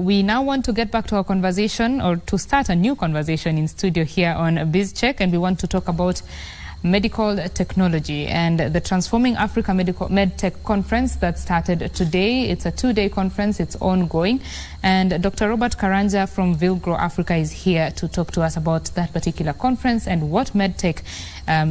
We now want to get back to our conversation, or to start a new conversation in studio here on BizCheck, and we want to talk about medical technology and the Transforming Africa MedTech Conference that started today. It's a 2-day conference. It's ongoing. And Dr. Robert Karanja from Vilgro Africa is here to talk to us about that particular conference and what MedTech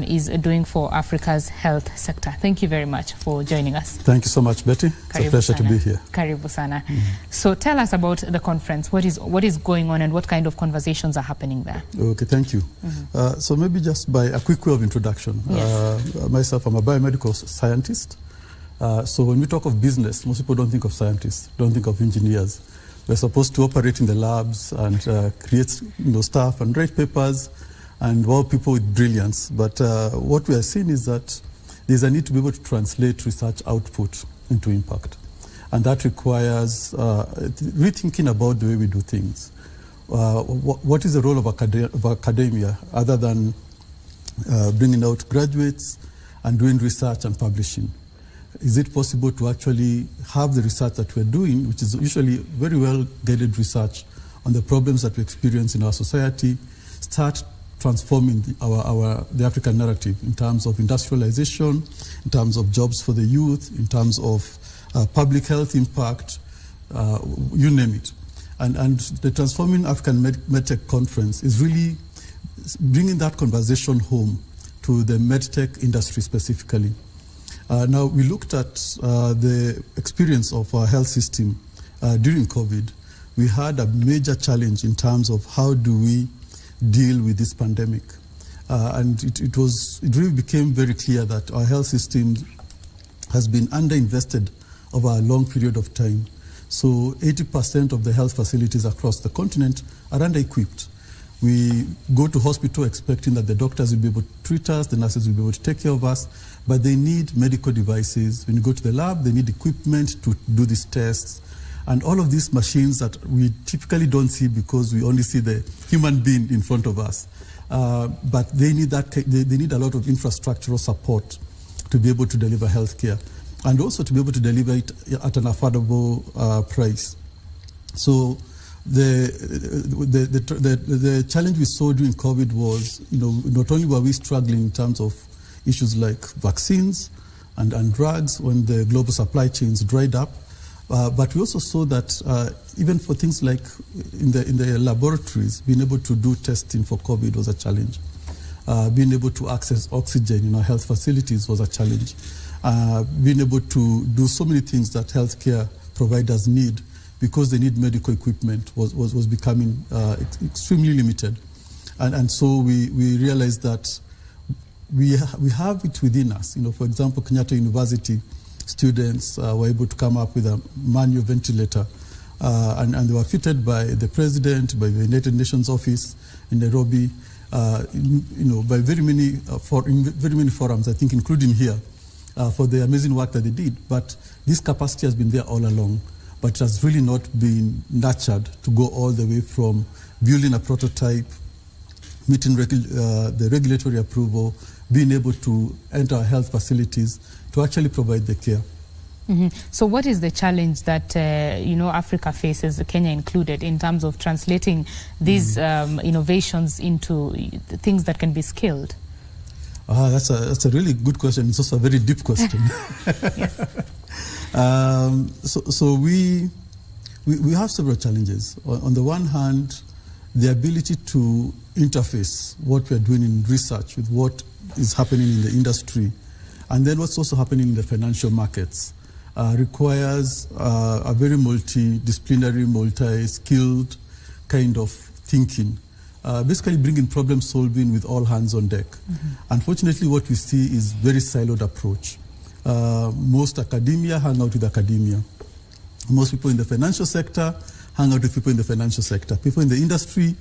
is doing for Africa's health sector. Thank you very much for joining us. Thank you so much, Betty. It's a pleasure to be here. Karibu sana. So tell us about the conference. What is going on and what kind of conversations are happening there? Okay, thank you. So maybe just by a quick way of introduction. Yes. Myself, I'm a biomedical scientist. So when we talk of business, most people don't think of scientists, don't think of engineers. We're supposed to operate in the labs and create stuff and write papers and wow people with brilliance. But what we are seeing is that there's a need to be able to translate research output into impact. And that requires rethinking about the way we do things. What is the role of academia other than bringing out graduates and doing research and publishing? Is it possible to actually have the research that we're doing, which is usually very well-guided research on the problems that we experience in our society, start transforming the African narrative in terms of industrialization, in terms of jobs for the youth, in terms of public health impact, you name it. And the Transforming African MedTech Conference is really bringing that conversation home to the medtech industry specifically. Now, we looked at the experience of our health system during COVID. We had a major challenge in terms of how do we deal with this pandemic. And it really became very clear that our health system has been underinvested over a long period of time. So 80% of the health facilities across the continent are under-equipped. We go to hospital expecting that the doctors will be able to treat us, the nurses will be able to take care of us, but they need medical devices. When you go to the lab, they need equipment to do these tests. And all of these machines that we typically don't see because we only see the human being in front of us. But they need they need a lot of infrastructural support to be able to deliver healthcare, and also to be able to deliver it at an affordable price. So the challenge we saw during COVID was, not only were we struggling in terms of issues like vaccines and drugs when the global supply chains dried up, but we also saw that even for things like in the laboratories, being able to do testing for COVID was a challenge. Being able to access oxygen in our health facilities was a challenge. Being able to do so many things that healthcare providers need because they need medical equipment was becoming extremely limited. And so we realized that we have it within us. For example, Kenyatta University students were able to come up with a manual ventilator, and they were fitted by the president, by the United Nations office in Nairobi, by very many forums, I think, including here, for the amazing work that they did. But this capacity has been there all along, but it has really not been nurtured to go all the way from building a prototype, meeting the regulatory approval, being able to enter our health facilities to actually provide the care. So what is the challenge that Africa faces, Kenya included, in terms of translating these innovations into things that can be scaled? That's a really good question. It's also a very deep question. Yes. So we have several challenges. On the one hand, the ability to interface what we're doing in research with what is happening in the industry, and then what's also happening in the financial markets, requires a very multidisciplinary, multi-skilled kind of thinking. Basically bringing problem solving with all hands on deck. Unfortunately, what we see is very siloed approach. Most academia hang out with academia. Most people in the financial sector hang out with people in the financial sector. People in the industry,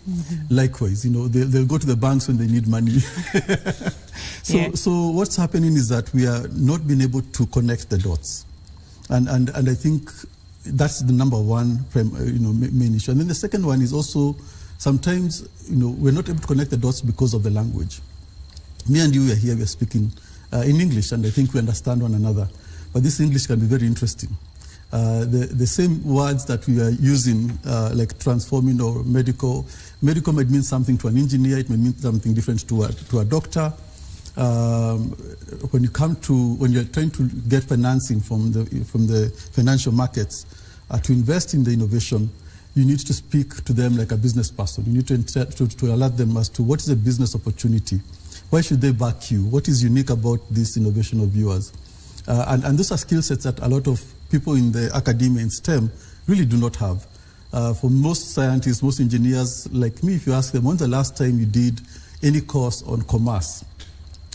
likewise, they'll go to the banks when they need money. So what's happening is that we are not being able to connect the dots. And I think that's the number one main issue. And then the second one is also sometimes, we're not able to connect the dots because of the language. Me and you are here, we're speaking in English, and I think we understand one another. But this English can be very interesting. The same words that we are using, like transforming or medical might mean something to an engineer, it may mean something different to a doctor. When you're trying to get financing from the financial markets to invest in the innovation, you need to speak to them like a business person. You need to alert them as to what is a business opportunity. Why should they back you? What is unique about this innovation of yours? And those are skill sets that a lot of people in the academia in STEM really do not have. For most scientists, most engineers like me, if you ask them, when's the last time you did any course on commerce?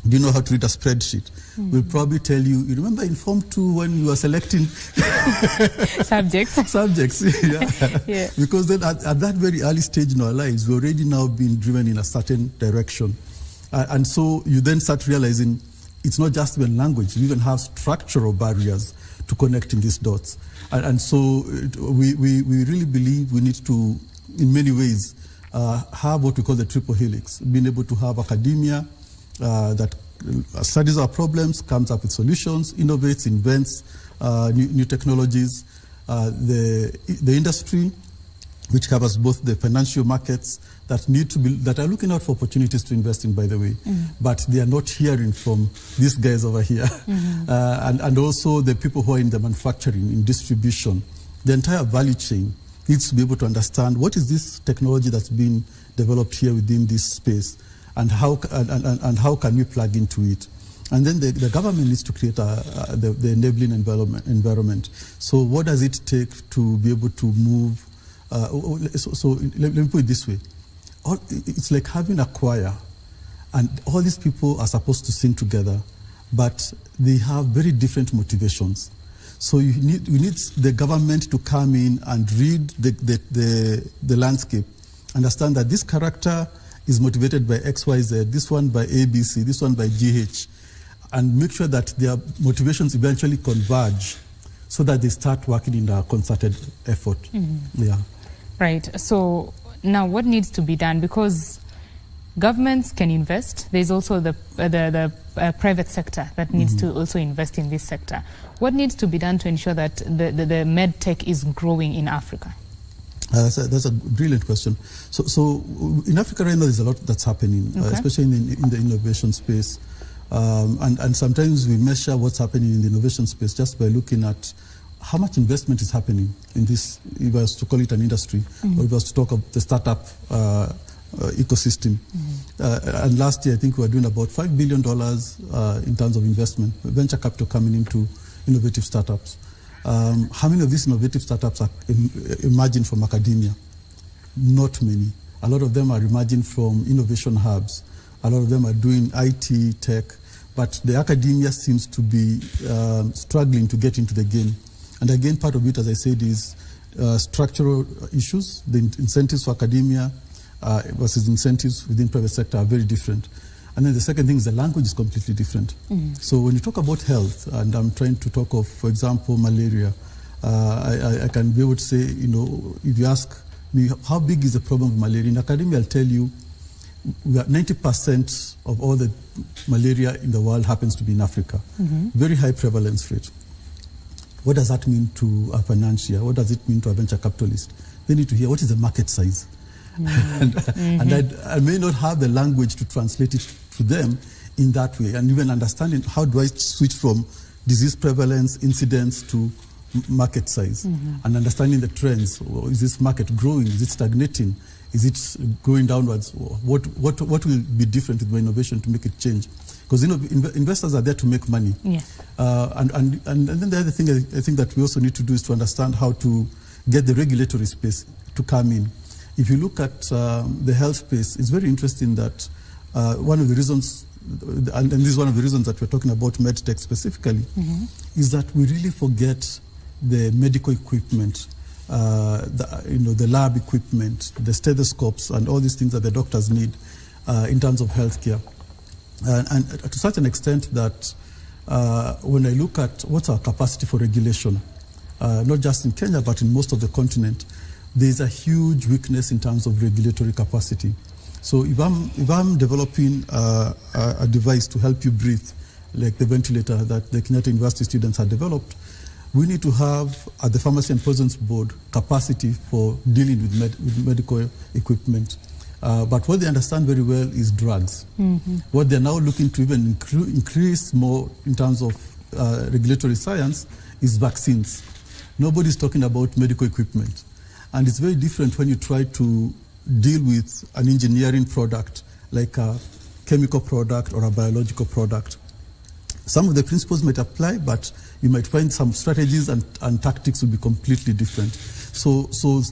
Do you know how to read a spreadsheet? We'll probably tell you, you remember in Form 2 when you were selecting subjects, yeah. Because then at that very early stage in our lives, we're already now being driven in a certain direction. And so you then start realizing it's not just even language, you even have structural barriers to connecting these dots. And so we really believe we need to, in many ways, have what we call the triple helix, being able to have academia that studies our problems, comes up with solutions, innovates, invents new technologies, the industry, which covers both the financial markets that are looking out for opportunities to invest in, by the way, but they are not hearing from these guys over here, and also the people who are in the manufacturing, in distribution, the entire value chain needs to be able to understand what is this technology that's being developed here within this space, and how can we plug into it. And then the government needs to create the enabling environment. So what does it take to be able to move? So let me put it this way. It's like having a choir, and all these people are supposed to sing together, but they have very different motivations. So you need the government to come in and read the landscape, understand that this character is motivated by XYZ, this one by ABC, this one by GH, and make sure that their motivations eventually converge so that they start working in a concerted effort. Yeah. Right. So now what needs to be done? Because governments can invest. There's also the private sector that needs to also invest in this sector. What needs to be done to ensure that the med tech is growing in Africa? That's a brilliant question. So in Africa right now, there's a lot that's happening, especially in the innovation space. And sometimes we measure what's happening in the innovation space just by looking at how much investment is happening in this, if I was to call it an industry, or if I was to talk of the startup ecosystem. And last year, I think we were doing about $5 billion in terms of investment, venture capital coming into innovative startups. How many of these innovative startups are emerging from academia? Not many. A lot of them are emerging from innovation hubs. A lot of them are doing IT, tech, but the academia seems to be struggling to get into the game. And again, part of it, as I said, is structural issues. The incentives for academia versus incentives within private sector are very different. And then the second thing is the language is completely different. So when you talk about health, and I'm trying to talk of, for example, malaria, I can be able to say, if you ask me, how big is the problem of malaria? In academia, I'll tell you, 90% of all the malaria in the world happens to be in Africa. Very high prevalence rate. What does that mean to a financier? What does it mean to a venture capitalist? They need to hear what is the market size. And I may not have the language to translate it to them in that way, and even understanding how do I switch from disease prevalence, incidence to market size, and understanding the trends. Is this market growing? Is it stagnating? Is it going downwards? What will be different with my innovation to make it change? Because investors are there to make money. And then the other thing I think that we also need to do is to understand how to get the regulatory space to come in. If you look at the health space, it's very interesting that one of the reasons, and this is one of the reasons that we're talking about medtech specifically, is that we really forget the medical equipment, the lab equipment, the stethoscopes, and all these things that the doctors need in terms of healthcare. And to such an extent that when I look at what's our capacity for regulation, not just in Kenya, but in most of the continent, there's a huge weakness in terms of regulatory capacity. So if I'm developing a device to help you breathe, like the ventilator that the Kenyatta University students had developed, we need to have, at the Pharmacy and Poisons Board, capacity for dealing with medical equipment. But what they understand very well is drugs. What they're now looking to even increase more in terms of regulatory science is vaccines. Nobody's talking about medical equipment. And it's very different when you try to deal with an engineering product, like a chemical product or a biological product. Some of the principles might apply, but you might find some strategies and tactics will be completely different. So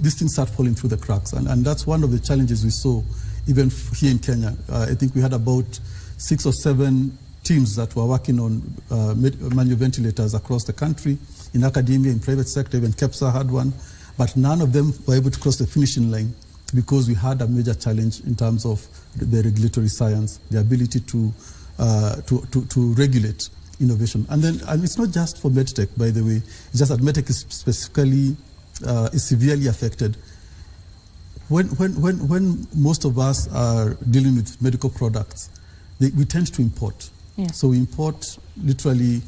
these things start falling through the cracks. And that's one of the challenges we saw even here in Kenya. I think we had about 6 or 7 teams that were working on manual ventilators across the country, in academia, in private sector, even KEPSA had one. But none of them were able to cross the finishing line because we had a major challenge in terms of the regulatory science, the ability to regulate innovation. And it's not just for medtech, by the way. It's just that medtech is specifically is severely affected. When most of us are dealing with medical products, we tend to import. Yeah. So we import literally,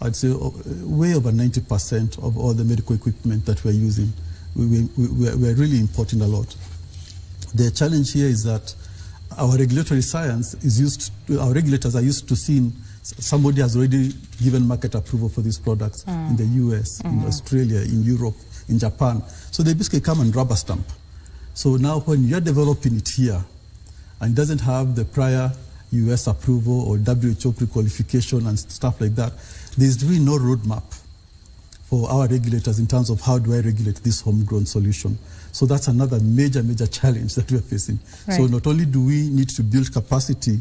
I'd say, way over 90% of all the medical equipment that we're using. We're really importing a lot. The challenge here is that our regulatory science is our regulators are used to seeing somebody has already given market approval for these products in the US, in Australia, in Europe, in Japan. So they basically come and rubber stamp. So now when you're developing it here and it doesn't have the prior US approval or WHO pre-qualification and stuff like that, there's really no roadmap for our regulators in terms of how do I regulate this homegrown solution. So that's another major challenge that we're facing. Right. So not only do we need to build capacity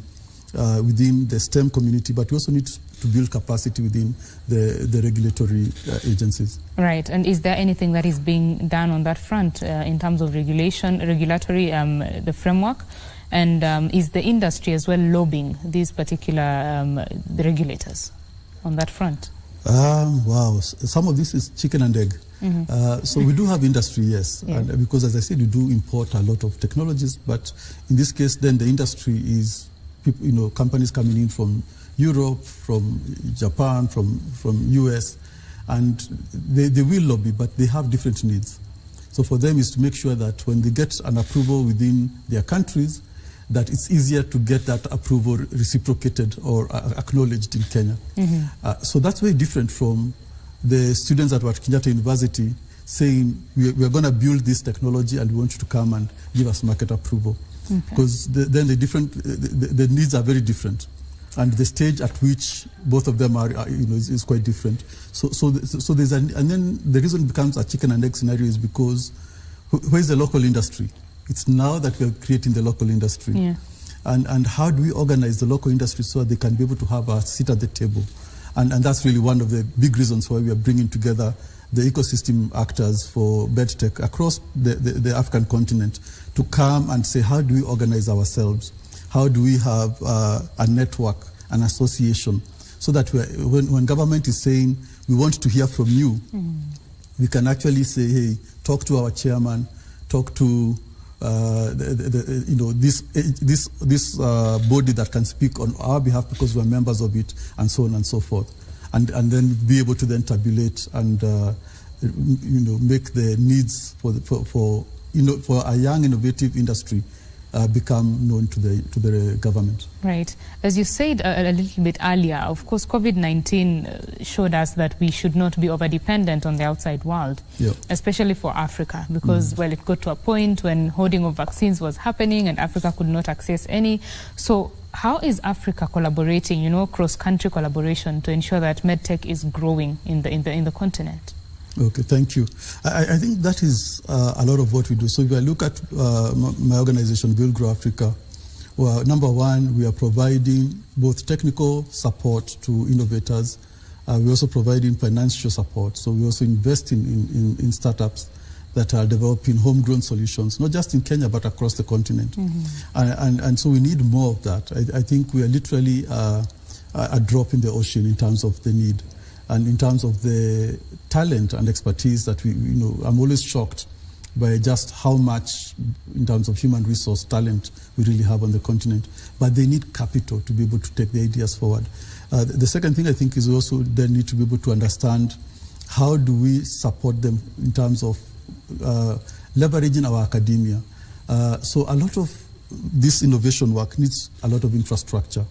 within the STEM community, but we also need to build capacity within the regulatory agencies. Right. And is there anything that is being done on that front in terms of regulatory, the framework? And is the industry as well lobbying these particular the regulators on that front? Wow. Some of this is chicken and egg. So we do have industry, yes. Yeah. And because, as I said, we do import a lot of technologies. But in this case, then the industry is people, companies coming in from Europe, from Japan, from US. And they will lobby, but they have different needs. So for them is to make sure that when they get an approval within their countries, that it's easier to get that approval reciprocated or acknowledged in Kenya. So that's very different from the students that were at Kenyatta University saying, we're going to build this technology and we want you to come and give us market approval. Because then the needs are very different. And the stage at which both of them are, is quite different. So there's and then the reason it becomes a chicken and egg scenario is because where's the local industry? It's now that we're creating the local industry. Yeah. And how do we organize the local industry so that they can be able to have a seat at the table? And that's really one of the big reasons why we are bringing together the ecosystem actors for medtech across the African continent to come and say, how do we organize ourselves? How do we have a network, an association, so that when government is saying, we want to hear from you, we can actually say, hey, talk to our chairman, talk to this body that can speak on our behalf because we're members of it, and so on and so forth, and then be able to then tabulate and make the needs for a young innovative industry become known to the government. Right. As you said a little bit earlier, of course, COVID-19 showed us that we should not be over-dependent on the outside world, especially for Africa, because, well, it got to a point when hoarding of vaccines was happening and Africa could not access any. So how is Africa collaborating, cross-country collaboration to ensure that medtech is growing in the continent? Okay, thank you. I think that is a lot of what we do. So if I look at my organization, Vilgro Africa, well, number one, we are providing both technical support to innovators. We're also providing financial support. So we also invest in startups that are developing homegrown solutions, not just in Kenya, but across the continent. And so we need more of that. I think we are literally a drop in the ocean in terms of the need. And in terms of the talent and expertise that I'm always shocked by just how much, in terms of human resource talent, we really have on the continent. But they need capital to be able to take the ideas forward. The second thing I think is also they need to be able to understand how do we support them in terms of leveraging our academia. So a lot of this innovation work needs a lot of infrastructure.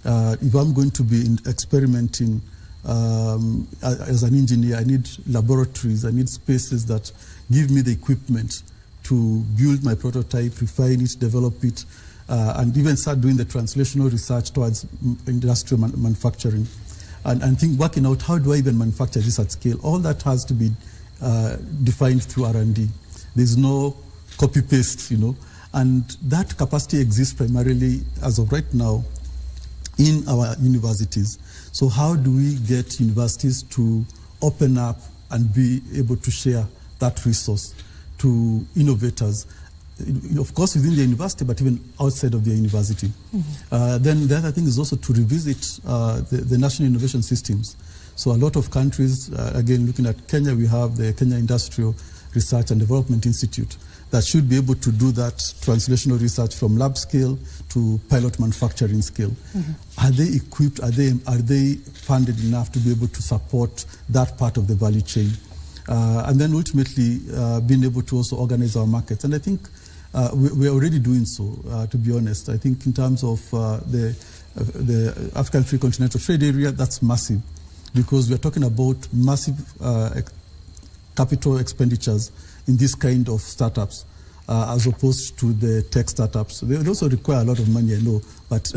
If I'm going to be experimenting as an engineer, I need laboratories, I need spaces that give me the equipment to build my prototype, refine it, develop it, and even start doing the translational research towards industrial manufacturing. And think, working out how do I even manufacture this at scale. All that has to be defined through R&D. There's no copy-paste, and that capacity exists primarily, as of right now, in our universities. So how do we get universities to open up and be able to share that resource to innovators, of course within the university, but even outside of the university. Then the other thing is also to revisit the national innovation systems. So a lot of countries, again looking at Kenya, we have the Kenya Industrial Research and Development Institute that should be able to do that translational research from lab scale to pilot manufacturing scale. Are they equipped, are they funded enough to be able to support that part of the value chain? And then ultimately being able to also organize our markets. And I think we're already doing so, to be honest. I think in terms of the African Free Continental Trade Area, that's massive, because we're talking about massive capital expenditures in this kind of startups, as opposed to the tech startups. They also require a lot of money, I know, but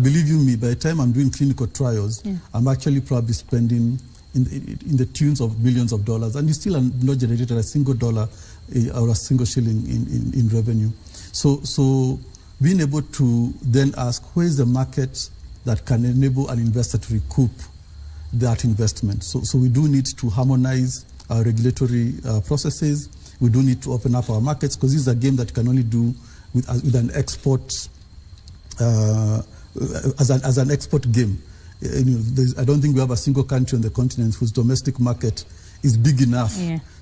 believe you me, by the time I'm doing clinical trials, I'm actually probably spending in the tunes of millions of dollars, and you still are not generated a single dollar or a single shilling in revenue. So being able to then ask, where is the market that can enable an investor to recoup that investment? So we do need to harmonize our regulatory processes. We do need to open up our markets, because this is a game that you can only do with an export, as an export game. I don't think we have a single country on the continent whose domestic market is big enough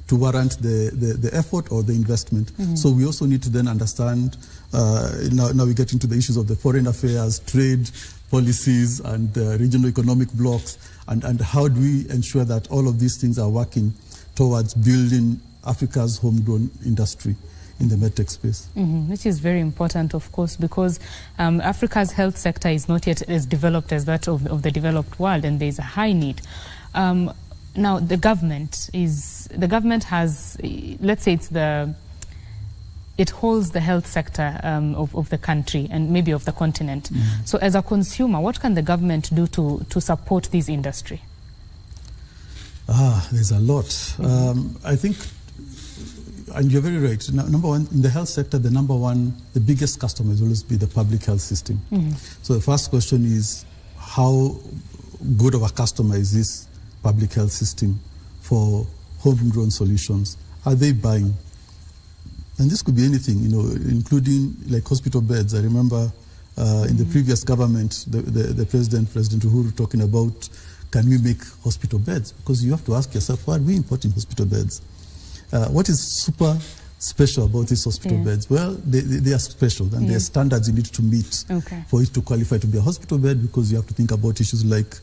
to warrant the effort or the investment. So we also need to then understand, now we get into the issues of the foreign affairs, trade policies, and regional economic blocks, and how do we ensure that all of these things are working towards building Africa's homegrown industry in the medtech space. Which is very important, of course, because Africa's health sector is not yet as developed as that of the developed world, and there's a high need. Now, the government has, let's say it holds the health sector of the country and maybe of the continent. So as a consumer, what can the government do to support this industry? There's a lot. I think, and you're very right. Number one, in the health sector, the biggest customer will always be the public health system. So the first question is, how good of a customer is this public health system for homegrown solutions? Are they buying? And this could be anything, including like hospital beds. I remember in the previous government, the President Uhuru, talking about, can we make hospital beds? Because you have to ask yourself, why are we importing hospital beds? What is super special about these hospital beds? Well, they are special, and there are standards you need to meet for it to qualify to be a hospital bed, because you have to think about issues like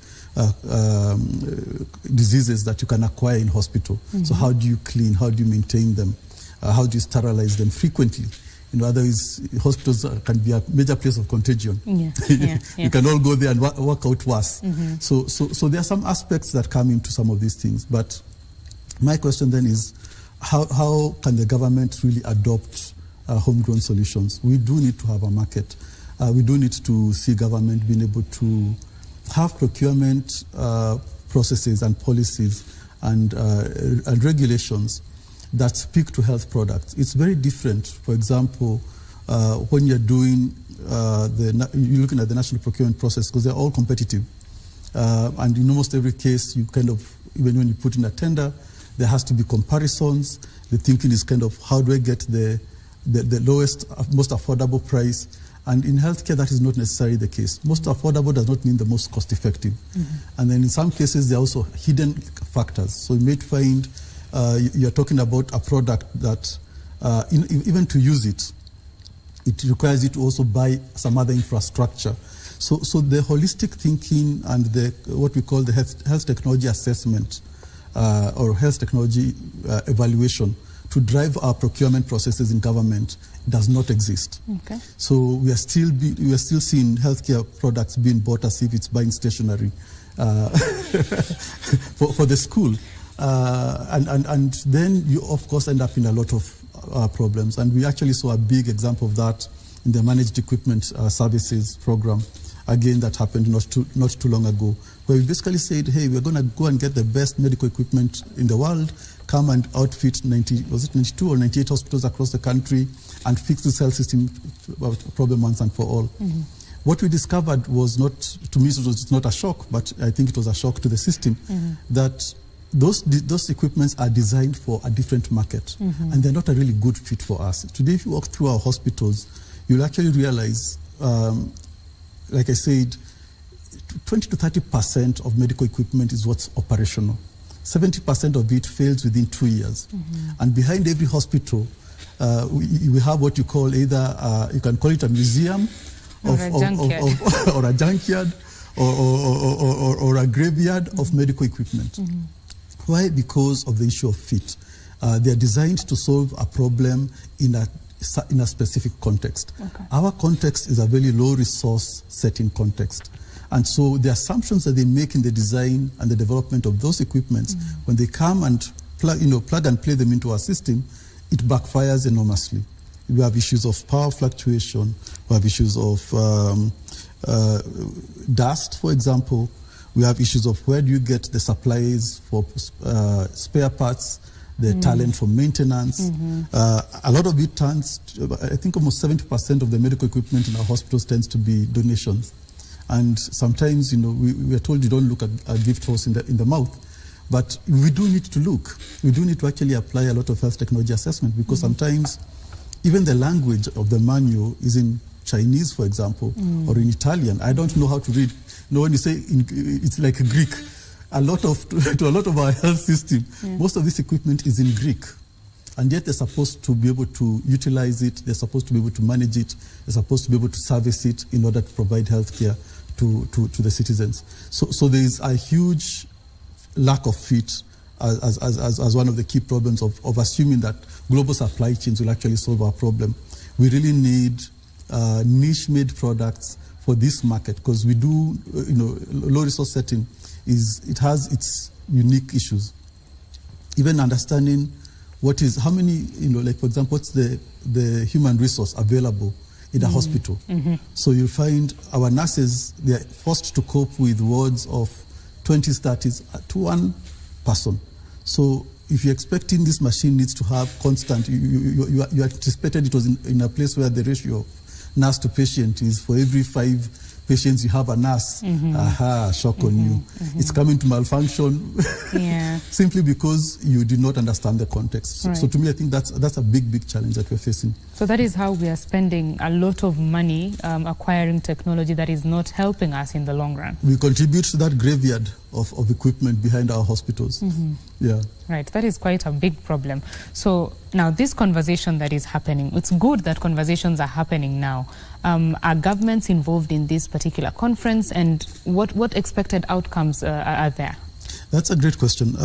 diseases that you can acquire in hospital. So how do you clean? How do you maintain them? How do you sterilize them frequently? Otherwise, hospitals can be a major place of contagion. You can all go there and work out worse. So there are some aspects that come into some of these things. But my question then is, how can the government really adopt homegrown solutions? We do need to have a market. We do need to see government being able to have procurement processes and policies and regulations that speak to health products. It's very different. For example, when you're doing, you're looking at the national procurement process, because they're all competitive. And in almost every case, you even when you put in a tender, there has to be comparisons. The thinking is how do I get the lowest, most affordable price? And in healthcare, that is not necessarily the case. Most affordable does not mean the most cost-effective. And then in some cases, there are also hidden factors. So you may find you're talking about a product that, even to use it, it requires you to also buy some other infrastructure. So the holistic thinking and what we call the health technology assessment or health technology evaluation to drive our procurement processes in government does not exist. Okay. So we are still seeing healthcare products being bought as if it's buying stationery for the school. And then you, of course, end up in a lot of problems. And we actually saw a big example of that in the Managed Equipment Services program, again, that happened not too long ago, where we basically said, hey, we're going to go and get the best medical equipment in the world, come and outfit 92 or 98 hospitals across the country and fix this health system problem once and for all. Mm-hmm. What we discovered was not, to me, it was not a shock, but I think it was a shock to the system, that those equipments are designed for a different market, and they're not a really good fit for us. Today, if you walk through our hospitals, you'll actually realize, like I said, 20 to 30% of medical equipment is what's operational. 70% of it fails within 2 years. And behind every hospital, we have what you call either, you can call it a museum, or a junkyard, or a graveyard of medical equipment. Why? Because of the issue of fit. They are designed to solve a problem in a specific context. Okay. Our context is a very low resource setting context. And so the assumptions that they make in the design and the development of those equipments, when they come and plug and play them into our system, it backfires enormously. We have issues of power fluctuation, we have issues of dust, for example. We have issues of where do you get the supplies for spare parts, the talent for maintenance. A lot of it turns, I think almost 70% of the medical equipment in our hospitals tends to be donations. And sometimes, we are told you don't look at a gift horse in the mouth. But we do need to look. We do need to actually apply a lot of health technology assessment, because sometimes even the language of the manual is in Chinese, for example, or in Italian. I don't know how to read. When you say it's like Greek, to a lot of our health system, most of this equipment is in Greek. And yet they're supposed to be able to utilize it, they're supposed to be able to manage it, they're supposed to be able to service it in order to provide health care to the citizens. So there is a huge lack of fit as one of the key problems of assuming that global supply chains will actually solve our problem. We really need niche-made products for this market, because we do, low resource setting it has its unique issues. Even understanding how many, like for example, what's the human resource available in a hospital. So you'll find our nurses, they're forced to cope with wards of 20s, 30s to one person. So if you're expecting this machine needs to have constant, you anticipated it was in a place where the ratio of nurse to patient is for every 5 patients you have a nurse. Shock on you. It's coming to malfunction simply because you did not understand the context. So to me, I think that's a big challenge that we're facing. So that is how we are spending a lot of money acquiring technology that is not helping us in the long run. We contribute to that graveyard of equipment behind our hospitals. Yeah. Right, that is quite a big problem. So now this conversation that is happening, it's good that conversations are happening now. Are governments involved in this particular conference, and what expected outcomes are there? That's a great question.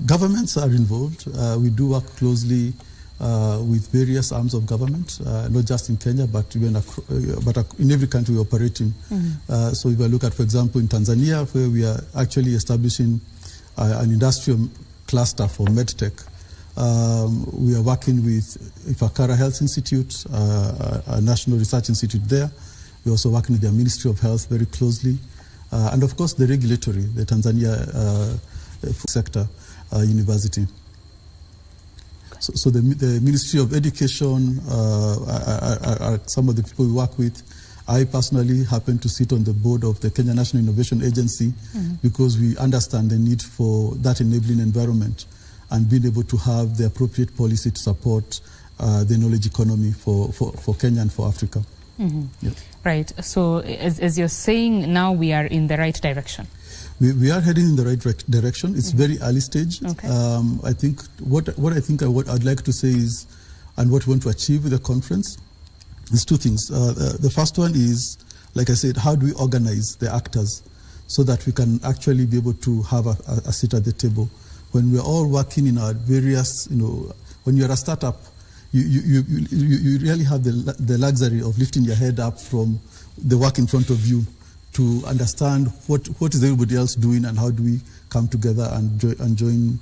Governments are involved. We do work closely with various arms of government, not just in Kenya, but even in every country we operate in. So if I look at, for example, in Tanzania, where we are actually establishing an industrial cluster for medtech. We are working with Ifakara Health Institute, a national research institute there. We're also working with the Ministry of Health very closely. And of course, the regulatory, the Tanzania food sector university. So the Ministry of Education are some of the people we work with. I personally happen to sit on the board of the Kenya National Innovation Agency because we understand the need for that enabling environment and being able to have the appropriate policy to support the knowledge economy for Kenya and for Africa. Yeah. Right. So as you're saying, now we are in the right direction. We are heading in the right direction. It's very early stage. Okay. I think what I'd like to say is, and what we want to achieve with the conference, is two things. The first one is, like I said, how do we organize the actors so that we can actually be able to have a seat at the table? when we're all working in our various, when you're a startup, you really have the luxury of lifting your head up from the work in front of you to understand what is everybody else doing and how do we come together and join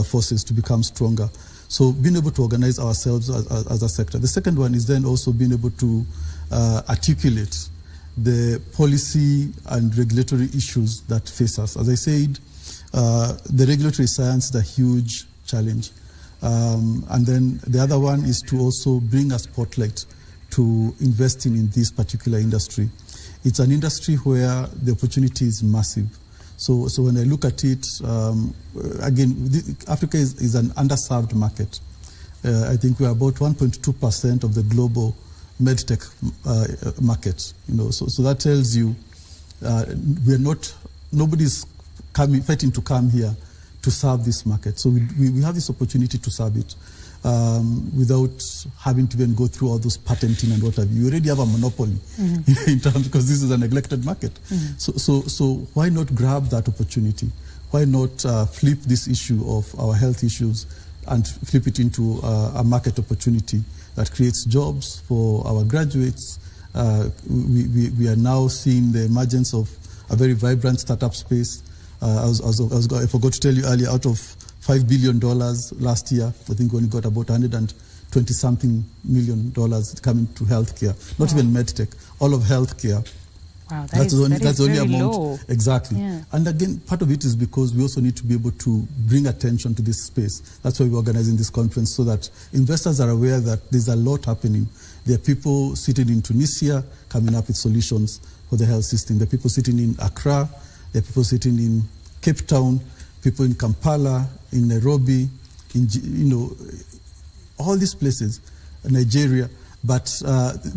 forces to become stronger. So being able to organize ourselves as a sector. The second one is then also being able to articulate the policy and regulatory issues that face us. As I said, the regulatory science is a huge challenge. And then the other one is to also bring a spotlight to investing in this particular industry. It's an industry where the opportunity is massive. So when I look at it, again, Africa is an underserved market. I think we're about 1.2% of the global medtech market. So that tells you nobody's fighting to come here to serve this market. So we have this opportunity to serve it without having to even go through all those patenting and what have you. You already have a monopoly in terms, because this is a neglected market. So why not grab that opportunity? Why not flip this issue of our health issues and flip it into a market opportunity that creates jobs for our graduates? We are now seeing the emergence of a very vibrant startup space. I forgot to tell you earlier, out of $5 billion last year, I think we only got about 120-something million dollars coming to healthcare. Not even medtech, all of healthcare. Wow, that's the only amount. Low. Exactly. Yeah. And again, part of it is because we also need to be able to bring attention to this space. That's why we're organizing this conference, so that investors are aware that there's a lot happening. There are people sitting in Tunisia coming up with solutions for the health system. There are people sitting in Accra. There are people sitting in Cape Town, people in Kampala, in Nairobi, all these places, Nigeria. But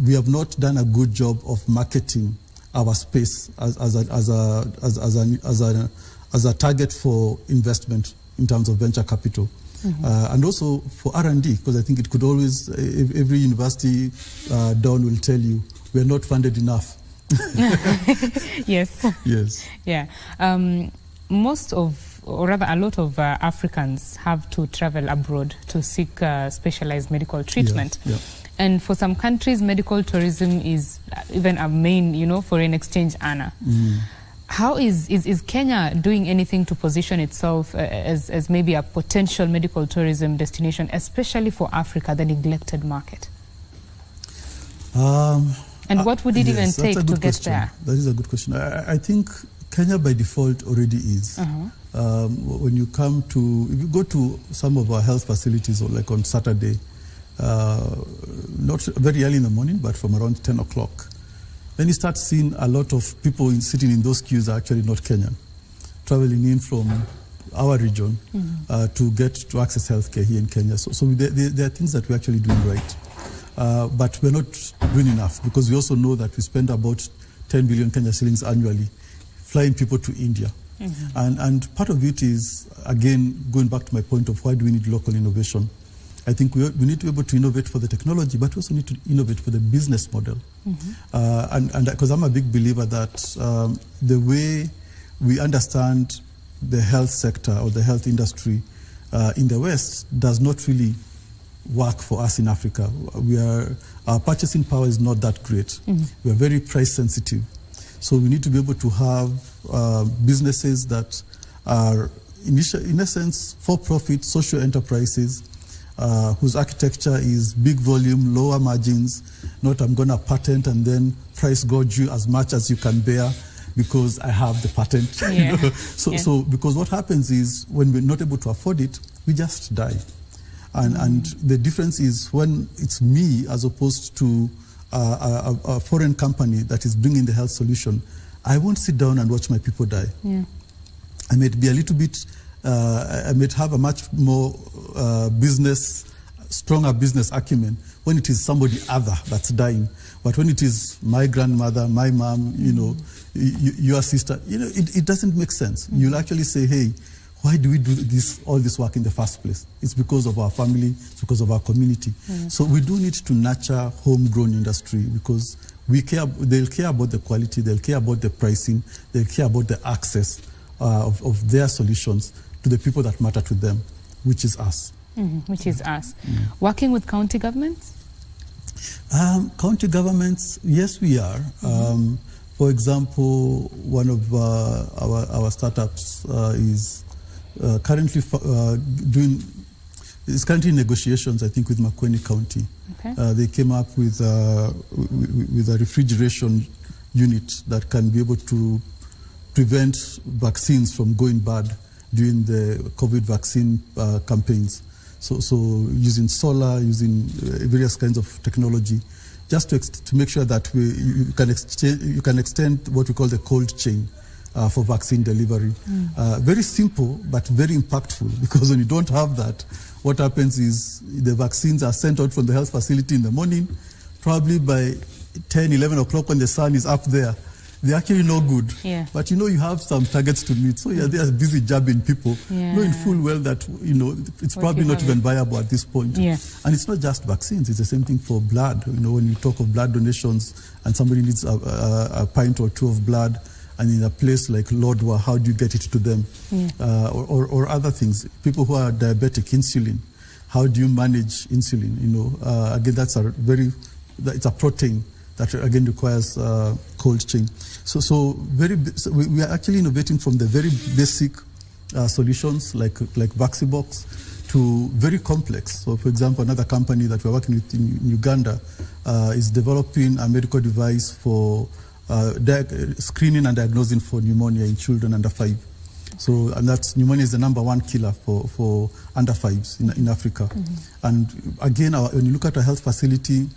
we have not done a good job of marketing our space as a target for investment in terms of venture capital. And also for R&D, because I think it could always, every university down will tell you, we are not funded enough. Yes. Yes. Yeah. Most of, or rather a lot of Africans have to travel abroad to seek specialized medical treatment. Yeah. And for some countries, medical tourism is even a main, foreign exchange earner. How is Kenya doing anything to position itself as maybe a potential medical tourism destination, especially for Africa, the neglected market? And what would it even take to get there? That is a good question. I think Kenya by default already is. When you if you go to some of our health facilities, or like on Saturday, not very early in the morning, but from around 10 o'clock, then you start seeing a lot of people sitting in those queues are actually not Kenyan, traveling in from our region to access healthcare here in Kenya. So there are things that we're actually doing right. But we're not doing enough, because we also know that we spend about 10 billion Kenya shillings annually flying people to India. And part of it is, again, going back to my point of why do we need local innovation. I think we need to be able to innovate for the technology, but we also need to innovate for the business model. And because I'm a big believer that the way we understand the health sector or the health industry in the West does not really work for us in Africa. Our purchasing power is not that great. We are very price sensitive. So we need to be able to have businesses that are, in essence, for-profit social enterprises whose architecture is big volume, lower margins, not I'm going to patent and then price gouge you as much as you can bear because I have the patent. So because what happens is when we're not able to afford it, we just die. And the difference is when it's me as opposed to a foreign company that is bringing the health solution, I won't sit down and watch my people die. I may be a little bit, I may have a much more stronger business acumen when it is somebody other that's dying. But when it is my grandmother, my mom, your sister, it doesn't make sense. You'll actually say, hey, why do we do all this work in the first place? It's because of our family, it's because of our community. So we do need to nurture homegrown industry, because they'll care about the quality, they'll care about the pricing, they'll care about the access of their solutions to the people that matter to them, which is us. Which is us. Working with county governments? County governments, yes, we are. For example, one of our startups is currently in negotiations, I think, with Makueni County. Okay. They came up with a refrigeration unit that can be able to prevent vaccines from going bad during the COVID vaccine campaigns. So using solar, using various kinds of technology, just to make sure that you can extend what we call the cold chain for vaccine delivery. Very simple, but very impactful, because when you don't have that, what happens is the vaccines are sent out from the health facility in the morning. Probably by 10, 11 o'clock when the sun is up there, they're actually no good. Yeah. But you have some targets to meet. So they are busy jabbing people, knowing full well that it's probably not even viable at this point. Yeah. And it's not just vaccines, it's the same thing for blood. When you talk of blood donations and somebody needs a pint or two of blood, and in a place like Lodwar, how do you get it to them? Or other things. People who are diabetic, insulin, how do you manage insulin? Again, it's a protein that again requires cold chain. So we are actually innovating from the very basic solutions like Vaxibox to very complex. So for example, another company that we're working with in Uganda is developing a medical device for screening and diagnosing for pneumonia in children under 5. So, and pneumonia is the #1 killer for under 5s in Africa. And again, when you look at a health facility,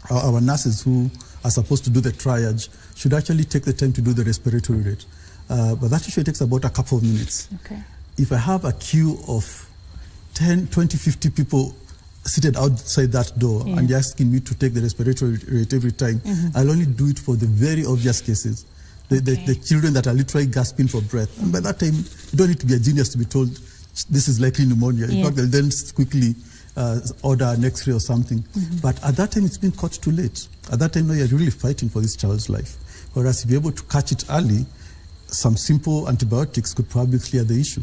our nurses who are supposed to do the triage should actually take the time to do the respiratory rate. But that usually takes about a couple of minutes. Okay. If I have a queue of 10, 20, 50 people seated outside that door and you're asking me to take the respiratory rate every time, I'll only do it for the very obvious cases. The children that are literally gasping for breath. And by that time, you don't need to be a genius to be told this is likely pneumonia. In fact, they'll then quickly order an X-ray or something. But at that time, it's been caught too late. At that time, you're really fighting for this child's life. Whereas if you're able to catch it early, some simple antibiotics could probably clear the issue.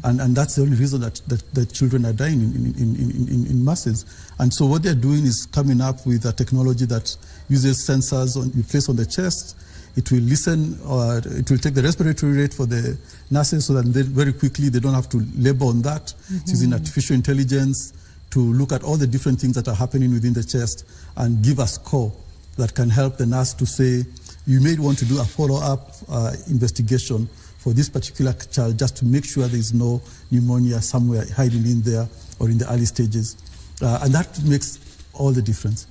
And that's the only reason that children are dying in masses. And so what they're doing is coming up with a technology that uses sensors you place on the chest. It will listen, or it will take the respiratory rate for the nurses so that very quickly they don't have to labor on that. It's using artificial intelligence to look at all the different things that are happening within the chest and give a score that can help the nurse to say, you may want to do a follow-up investigation for this particular child just to make sure there is no pneumonia somewhere hiding in there or in the early stages. And that makes all the difference.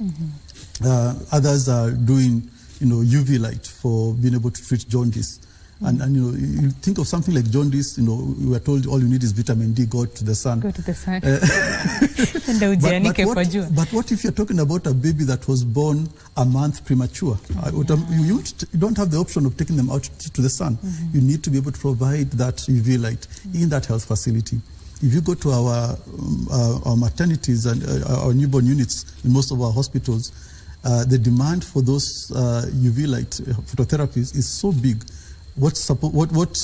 Others are doing UV light for being able to treat jaundice. And you think of something like jaundice, we were told all you need is vitamin D, go to the sun. Go to the sun. But what if you're talking about a baby that was born a month premature? You don't have the option of taking them out to the sun. You need to be able to provide that UV light in that health facility. If you go to our maternities and our newborn units in most of our hospitals, the demand for those UV light phototherapies is so big. What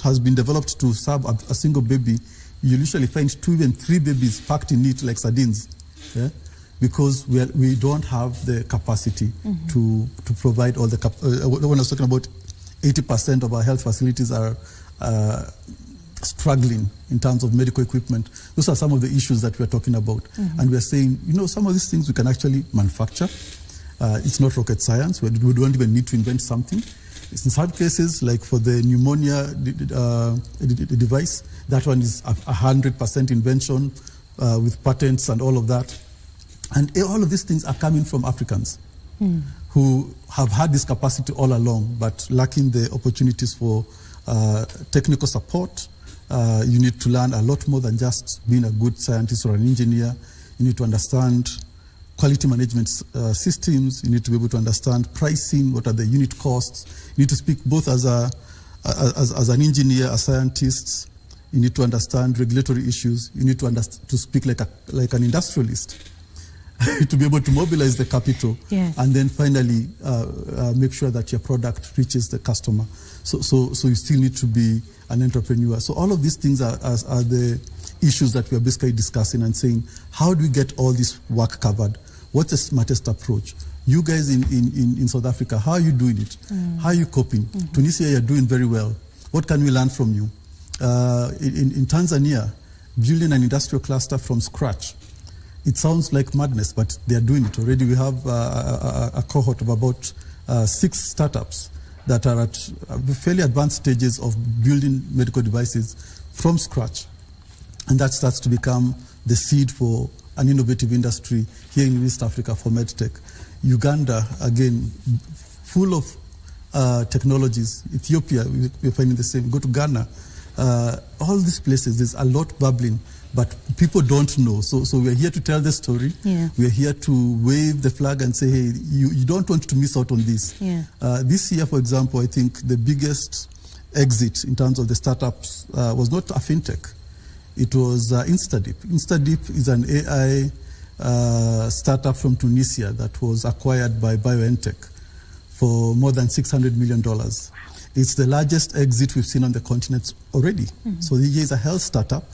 has been developed to serve a single baby, you usually find 2, even 3 babies packed in it like sardines, because we don't have the capacity to provide all the. When I was talking about 80% of our health facilities are struggling in terms of medical equipment. Those are some of the issues that we're talking about, and we're saying, some of these things we can actually manufacture. It's not rocket science. We don't even need to invent something. In some cases, like for the pneumonia device, that one is 100% invention with patents and all of that. And all of these things are coming from Africans who have had this capacity all along, but lacking the opportunities for technical support. You need to learn a lot more than just being a good scientist or an engineer. You need to understand quality management systems. You need to be able to understand pricing, what are the unit costs. You need to speak both as an engineer, a scientist. You need to understand regulatory issues. You need to speak like an industrialist. to be able to mobilize the capital, yes, and then finally make sure that your product reaches the customer. So you still need to be an entrepreneur. So all of these things are the issues that we are basically discussing and saying, how do we get all this work covered? What's the smartest approach? You guys in South Africa, how are you doing it? How are you coping? Tunisia, you're doing very well. What can we learn from you? In Tanzania, building an industrial cluster from scratch. It sounds like madness, but they are doing it already. We have a cohort of about 6 startups that are at fairly advanced stages of building medical devices from scratch. And that starts to become the seed for an innovative industry here in East Africa for medtech. Uganda, again, full of technologies. Ethiopia, we're finding the same. Go to Ghana. All these places, there's a lot bubbling, but people don't know. So we're here to tell the story. Yeah. We're here to wave the flag and say, hey, you don't want to miss out on this. Yeah. This year, for example, I think the biggest exit in terms of the startups was not a fintech. It was InstaDeep. InstaDeep is an AI startup from Tunisia that was acquired by BioNTech for more than $600 million. It's the largest exit we've seen on the continent already. So here is a health startup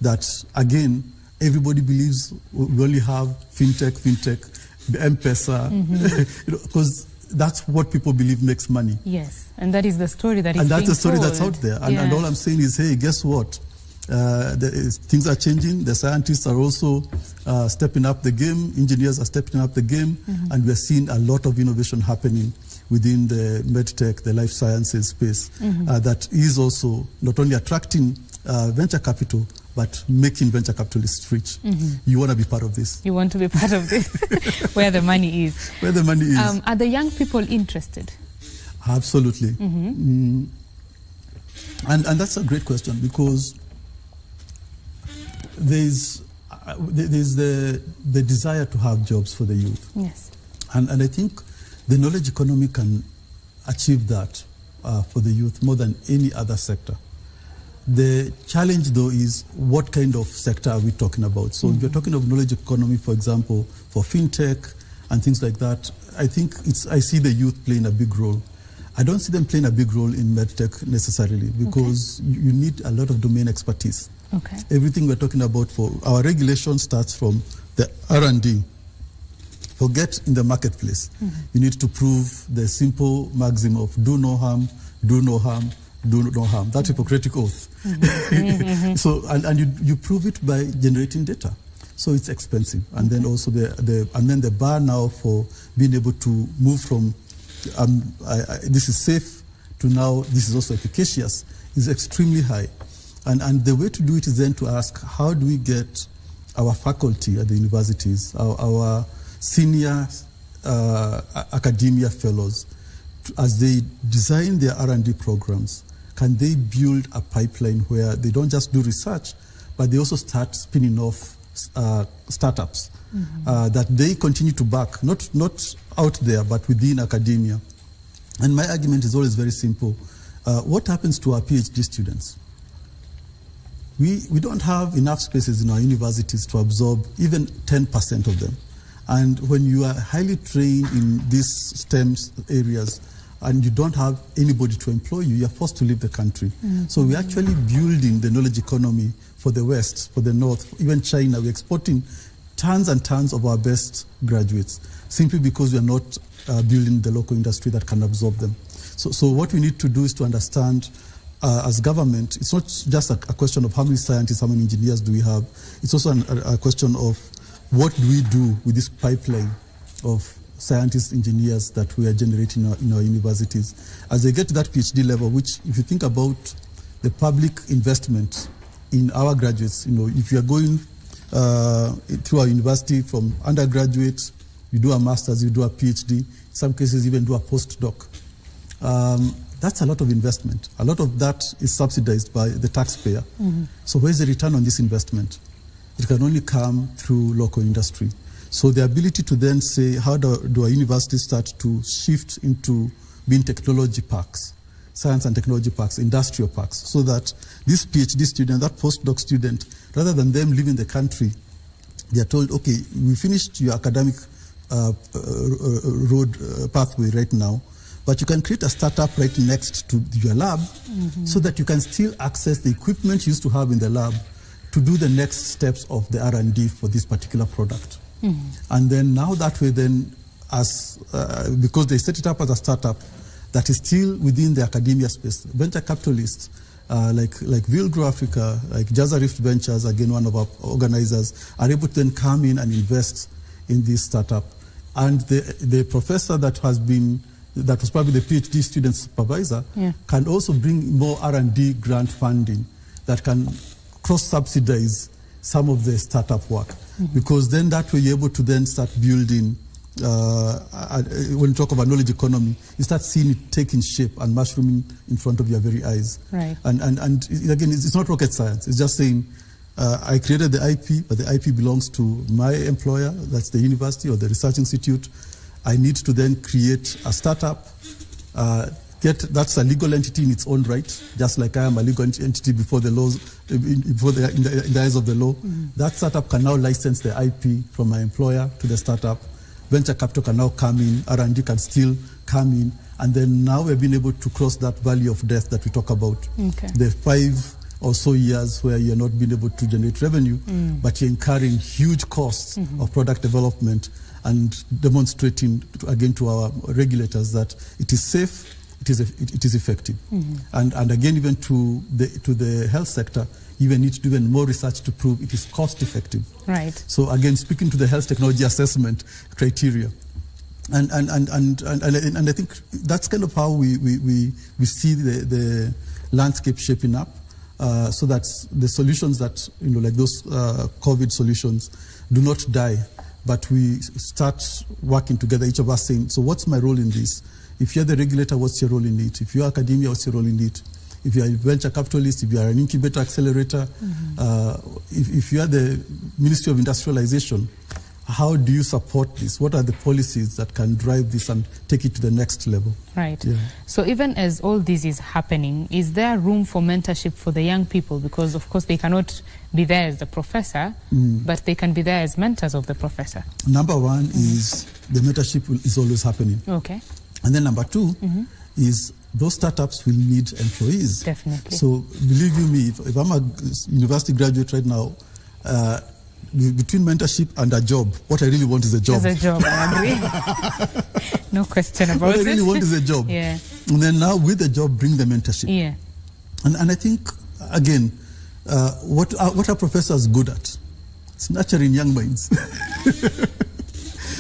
that, again, everybody believes we only have fintech, M-Pesa, because that's what people believe makes money. Yes, and that is the story that is and that's being the story told. that's out there. And all I'm saying is, hey, guess what? Things are changing. The scientists are also stepping up the game. Engineers are stepping up the game. And we're seeing a lot of innovation happening within the medtech, the life sciences space, that is also not only attracting venture capital, but making venture capitalists rich. You want to be part of this. You want to be part of this, where the money is. Where the money is. Are the young people interested? Absolutely. And that's a great question, because there's the desire to have jobs for the youth. Yes. And I think the knowledge economy can achieve that for the youth more than any other sector. The challenge, though, is what kind of sector are we talking about? So if you're talking of knowledge economy, for example, for fintech and things like that, I think I see the youth playing a big role. I don't see them playing a big role in medtech necessarily, because you need a lot of domain expertise. Okay. Everything we're talking about for our regulation starts from the R&D. Forget in the marketplace. You need to prove the simple maxim of do no harm, do no harm, do no harm. That Hippocratic oath. So and you prove it by generating data. So it's expensive. And then also the bar now for being able to move from this is safe to now this is also efficacious is extremely high. And the way to do it is then to ask, how do we get our faculty at the universities, our senior academia fellows, as they design their R&D programs, can they build a pipeline where they don't just do research, but they also start spinning off startups that they continue to back, not out there, but within academia. And my argument is always very simple. What happens to our PhD students? We don't have enough spaces in our universities to absorb even 10% of them. And when you are highly trained in these STEM areas and you don't have anybody to employ you, you're forced to leave the country. So we're actually building the knowledge economy for the West, for the North, even China. We're exporting tons and tons of our best graduates simply because we're not building the local industry that can absorb them. So what we need to do is to understand as government, it's not just a question of how many scientists, how many engineers do we have. It's also a question of what do we do with this pipeline of scientists, engineers that we are generating in our universities. As they get to that PhD level, which if you think about the public investment in our graduates, if you are going through our university from undergraduate, you do a master's, you do a PhD, in some cases even do a postdoc. That's a lot of investment. A lot of that is subsidized by the taxpayer. So where's the return on this investment? It can only come through local industry. So the ability to then say, how do our universities start to shift into being technology parks, science and technology parks, industrial parks, so that this PhD student, that postdoc student, rather than them leaving the country they are told, okay, we finished your academic road pathway right now, but you can create a startup right next to your lab so that you can still access the equipment you used to have in the lab to do the next steps of the R&D for this particular product. And then now that way then, because they set it up as a startup that is still within the academia space, venture capitalists like Vilgro Africa, like Jaza Rift Ventures, again one of our organizers, are able to then come in and invest in this startup. And the professor that was probably the PhD student supervisor can also bring more R&D grant funding that can cross-subsidize some of the startup work. Because then that way you're able to then start building, when you talk about knowledge economy, you start seeing it taking shape and mushrooming in front of your very eyes. Right. And again, it's not rocket science. It's just saying, I created the IP, but the IP belongs to my employer, that's the university or the research institute. I need to then create a startup, that's a legal entity in its own right, just like I am a legal entity before the laws, in the eyes of the law. That startup can now license the IP from my employer to the startup. Venture capital can now come in, R&D can still come in, and then now we've been able to cross that valley of death that we talk about. Okay. The 5 or so years where you're not being able to generate revenue, but you're incurring huge costs of product development and demonstrating, again, to our regulators that it is safe, it is effective. And again, even to the health sector, you even need to do even more research to prove it is cost effective. Right. So again, speaking to the health technology assessment criteria, and I think that's kind of how we see the landscape shaping up, so that the solutions that, like those COVID solutions, do not die, but we start working together, each of us saying, so what's my role in this? If you're the regulator, what's your role in it? If you're academia, what's your role in it? If you're a venture capitalist, if you're an incubator accelerator, if you are the Ministry of Industrialization, how do you support this? What are the policies that can drive this and take it to the next level? Right. Yeah. So even as all this is happening, is there room for mentorship for the young people? Because, of course, they cannot be there as the professor, but they can be there as mentors of the professor. Number one is the mentorship is always happening. Okay. And then number two is those startups will need employees. Definitely. So believe you me, if I'm a university graduate right now, between mentorship and a job, what I really want is a job. Is a job, I agree. No question about it. What I really want is a job. Yeah. And then now with the job, bring the mentorship. Yeah. And I think, again, what are professors good at? It's nurturing young minds.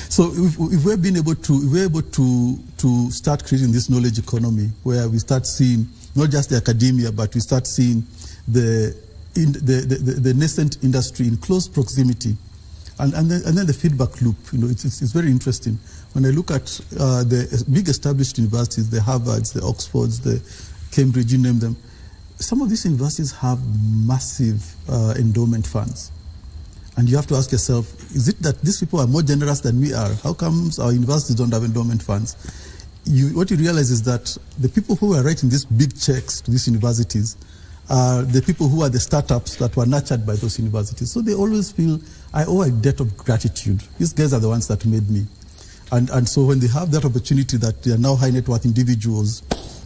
So if we're able to start creating this knowledge economy where we start seeing not just the academia, but we start seeing the nascent industry in close proximity, and then the feedback loop. It's very interesting. When I look at the big established universities, the Harvards, the Oxfords, the Cambridge, you name them, some of these universities have massive endowment funds. And you have to ask yourself, is it that these people are more generous than we are? How comes our universities don't have endowment funds? What you realize is that the people who are writing these big checks to these universities are the people who are the startups that were nurtured by those universities. So they always feel, I owe a debt of gratitude. These guys are the ones that made me. And so when they have that opportunity that they are now high net worth individuals,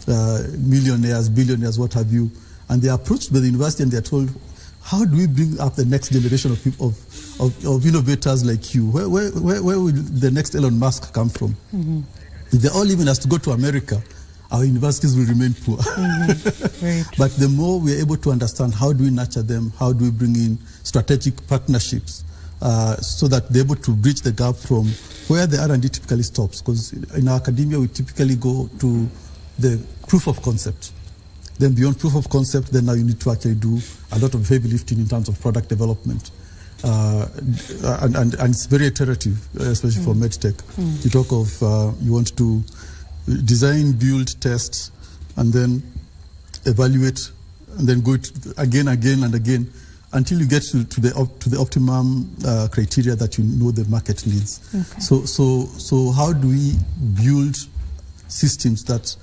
millionaires, billionaires, what have you, and they are approached by the university and they are told, how do we bring up the next generation of people, of innovators like you? Where will the next Elon Musk come from? If they're all leaving us to go to America, our universities will remain poor. But the more we're able to understand how do we nurture them, how do we bring in strategic partnerships so that they're able to bridge the gap from where the R&D typically stops. Because in our academia, we typically go to the proof of concept. Then beyond proof of concept, then now you need to actually do a lot of heavy lifting in terms of product development. And it's very iterative, especially for medtech. You talk of you want to design, build, test, and then evaluate, and then go again and again until you get to the optimum criteria that you know the market needs. Okay. So how do we build systems that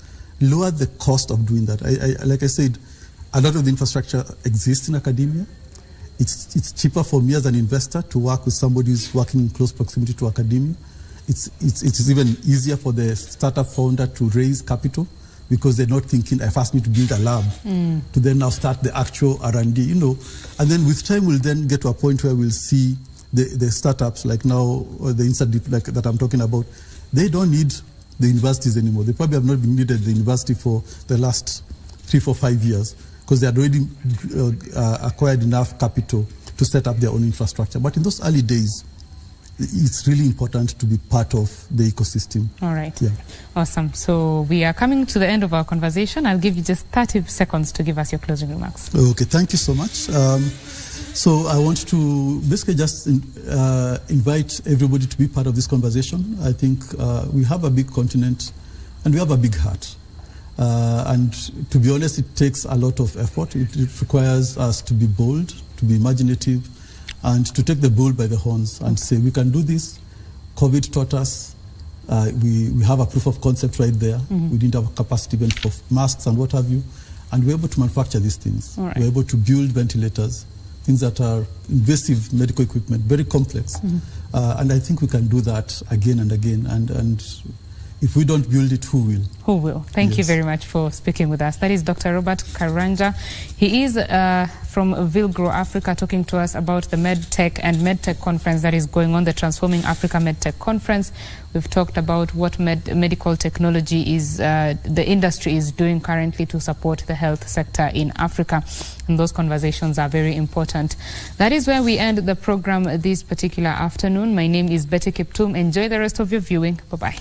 lower the cost of doing that? Like I said, a lot of the infrastructure exists in academia. It's cheaper for me as an investor to work with somebody who's working in close proximity to academia. It's even easier for the startup founder to raise capital because they're not thinking, I first need to build a lab to then now start the actual R&D, you know. And then with time, we'll then get to a point where we'll see the startups like now, or the InstaDeep like that I'm talking about, they don't need the universities anymore. They probably have not been needed the university for the last 3, 4, 5 years because they had already acquired enough capital to set up their own infrastructure. But in those early days, it's really important to be part of the ecosystem. All right. Yeah. Awesome. So we are coming to the end of our conversation. I'll give you just 30 seconds to give us your closing remarks. Okay, thank you so much. So I want to basically just invite everybody to be part of this conversation. I think we have a big continent and we have a big heart. And to be honest, it takes a lot of effort. It requires us to be bold, to be imaginative, and to take the bull by the horns and say, we can do this. COVID taught us. We have a proof of concept right there. We didn't have a capacity even for masks and what have you. And we're able to manufacture these things. Right. We're able to build ventilators, things that are invasive medical equipment, very complex. And I think we can do that again and again. And if we don't build it, who will? Who will? Thank you very much for speaking with us. That is Dr. Robert Karanja. He is from Vilgro Africa, talking to us about the MedTech and MedTech conference that is going on, the Transforming Africa MedTech conference. We've talked about what medical technology is, the industry is doing currently to support the health sector in Africa. And those conversations are very important. That is where we end the program this particular afternoon. My name is Betty Kiptum. Enjoy the rest of your viewing. Bye-bye.